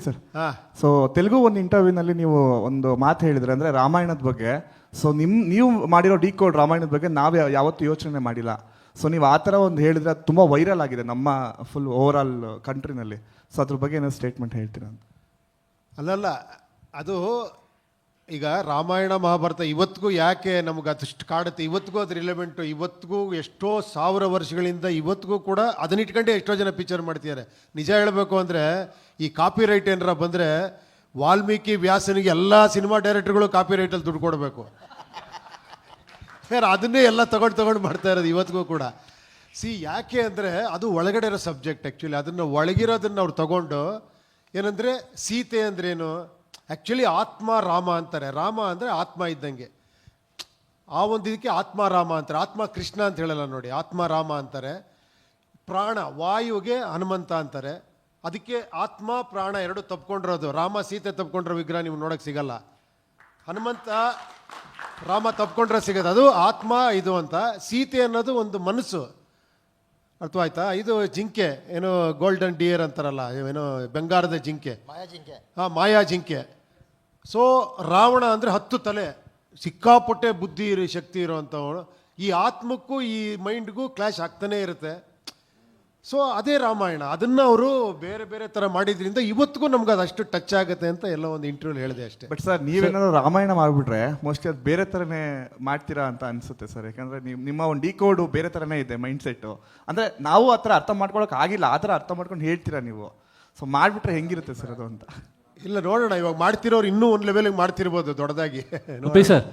Sir so Telugu ಒಂದು ಇಂಟರ್ವ್ಯೂನಲ್ಲಿ ನೀವು ಒಂದು ಮಾತು ಹೇಳಿದ್ರೆ ಅಂದರೆ ರಾಮಾಯಣದ ಬಗ್ಗೆ. ಸೊ ನೀವು ಮಾಡಿರೋ ಡಿಕೋಡ್ ರಾಮಾಯಣದ ಬಗ್ಗೆ ನಾವು ಯಾವತ್ತೂ ಯೋಚನೆ ಮಾಡಿಲ್ಲ. ಸೊ ನೀವು ಆ ಥರ ಒಂದು ಹೇಳಿದ್ರೆ ಅದು ತುಂಬ ವೈರಲ್ ಆಗಿದೆ ನಮ್ಮ ಫುಲ್ ಓವರ್ ಆಲ್ ಕಂಟ್ರಿನಲ್ಲಿ. ಸೊ ಅದ್ರ ಬಗ್ಗೆ ಏನೋ ಸ್ಟೇಟ್ಮೆಂಟ್ ಹೇಳ್ತೀರಾ ಅಂತ? ಅಲ್ಲಲ್ಲ, ಅದು ಈಗ ರಾಮಾಯಣ ಮಹಾಭಾರತ ಇವತ್ತಿಗೂ ಯಾಕೆ ನಮ್ಗೆ ಅದಷ್ಟು ಕಾಡುತ್ತೆ, ಇವತ್ತಿಗೂ ಅದು ರಿಲೆವೆಂಟು, ಇವತ್ತಿಗೂ ಎಷ್ಟೋ ಸಾವಿರ ವರ್ಷಗಳಿಂದ ಇವತ್ತಿಗೂ ಕೂಡ ಅದನ್ನಿಟ್ಕೊಂಡೆ ಎಷ್ಟೋ ಜನ ಪಿಕ್ಚರ್ ಮಾಡ್ತಿದ್ದಾರೆ. ನಿಜ ಹೇಳಬೇಕು ಅಂದರೆ ಈ ಕಾಪಿ ರೈಟ್ ಏನಾರ ಬಂದರೆ ವಾಲ್ಮೀಕಿ ವ್ಯಾಸನಿಗೆ ಎಲ್ಲ ಸಿನಿಮಾ ಡೈರೆಕ್ಟರ್ಗಳು ಕಾಪಿ ರೈಟಲ್ಲಿ ದುಡ್ಡು ಕೊಡಬೇಕು. ಅದನ್ನೇ ಎಲ್ಲ ತಗೊಂಡು ಮಾಡ್ತಾ ಇರೋದು ಇವತ್ತಿಗೂ ಕೂಡ. ಯಾಕೆ ಅಂದರೆ ಅದು ಒಳಗಡೆ ಇರೋ ಸಬ್ಜೆಕ್ಟ್. ಆ್ಯಕ್ಚುಲಿ ಅದನ್ನು ಒಳಗಿರೋದನ್ನು ಅವ್ರು ತಗೊಂಡು ಏನಂದರೆ ಸೀತೆ ಅಂದ್ರೇನು, ಆ್ಯಕ್ಚುಲಿ ಆತ್ಮ ರಾಮ ಅಂತಾರೆ. ರಾಮ ಅಂದರೆ ಆತ್ಮ ಇದ್ದಂಗೆ. ಆ ಒಂದು ಇದಕ್ಕೆ ಆತ್ಮ ರಾಮ ಅಂತಾರೆ. ಆತ್ಮ ಕೃಷ್ಣ ಅಂತ ಹೇಳಲ್ಲ ನೋಡಿ, ಆತ್ಮ ರಾಮ ಅಂತಾರೆ. ಪ್ರಾಣ ವಾಯುಗೆ ಹನುಮಂತ ಅಂತಾರೆ. ಅದಕ್ಕೆ ಆತ್ಮ ಪ್ರಾಣ ಎರಡು ತಪ್ಕೊಂಡಿರೋದು. ರಾಮ ಸೀತೆ ತಪ್ಕೊಂಡಿರೋ ವಿಗ್ರಹ ನೀವು ನೋಡೋಕ್ಕೆ ಸಿಗಲ್ಲ. ಹನುಮಂತ ರಾಮ ತಪ್ಕೊಂಡ್ರೆ ಸಿಗೋದು, ಅದು ಆತ್ಮ ಇದು ಅಂತ. ಸೀತೆ ಅನ್ನೋದು ಒಂದು ಮನಸ್ಸು, ಅರ್ಥವಾಯ್ತಾ? ಇದು ಜಿಂಕೆ, ಏನೋ ಗೋಲ್ಡನ್ ಡಿಯರ್ ಅಂತಾರಲ್ಲ, ಏನೋ ಬಂಗಾರದ ಜಿಂಕೆ, ಮಾಯಾ ಜಿಂಕೆ. ಸೊ ರಾವಣ ಅಂದರೆ 10 ತಲೆ, ಸಿಕ್ಕಾಪಟ್ಟೆ ಬುದ್ಧಿ ಶಕ್ತಿ ಇರೋವಂಥವನು. ಈ ಆತ್ಮಕ್ಕೂ ಈ ಮೈಂಡ್ಗೂ ಕ್ಲಾಶ್ ಆಗ್ತಾನೇ ಇರುತ್ತೆ. ಸೊ ಅದೇ ರಾಮಾಯಣ. ಅದನ್ನು ಅವರು ಬೇರೆ ಬೇರೆ ಥರ ಮಾಡಿದ್ರಿಂದ ಇವತ್ತಿಗೂ ನಮ್ಗೆ ಅದು ಅಷ್ಟು ಟಚ್ ಆಗುತ್ತೆ ಅಂತ ಎಲ್ಲ ಒಂದು ಇಂಟರ್ವ್ಯೂಲಿ ಹೇಳಿದೆ ಅಷ್ಟೇ. ಬಟ್ ಸರ್, ನೀವೇನಾದ್ರು ರಾಮಾಯಣ ಮಾಡಿಬಿಟ್ರೆ ಮೋಸ್ಟ್ಲಿ ಅದು ಬೇರೆ ಥರನೇ ಮಾಡ್ತೀರಾ ಅಂತ ಅನಿಸುತ್ತೆ ಸರ್. ಯಾಕಂದರೆ ನಿಮ್ಮ ಒಂದು ಡಿಕೋಡು ಬೇರೆ ಥರನೇ ಇದೆ ಮೈಂಡ್ ಸೆಟ್ಟು. ಅಂದರೆ ನಾವು ಆ ಥರ ಅರ್ಥ ಮಾಡ್ಕೊಳಕ್ಕೆ ಆಗಿಲ್ಲ, ಆ ಥರ ಅರ್ಥ ಮಾಡ್ಕೊಂಡು ಹೇಳ್ತೀರಾ ನೀವು. ಸೊ ಮಾಡಿಬಿಟ್ರೆ ಹೆಂಗಿರುತ್ತೆ ಸರ್ ಅದು ಅಂತ? ಇಲ್ಲ, ನೋಡೋಣ. ಇವಾಗ ಮಾಡ್ತಿರೋರು ಇನ್ನೂ ಒಂದು ಲೆವೆಲ್ಗೆ ಮಾಡ್ತಿರ್ಬೋದು ದೊಡ್ಡದಾಗಿ. ಸರ್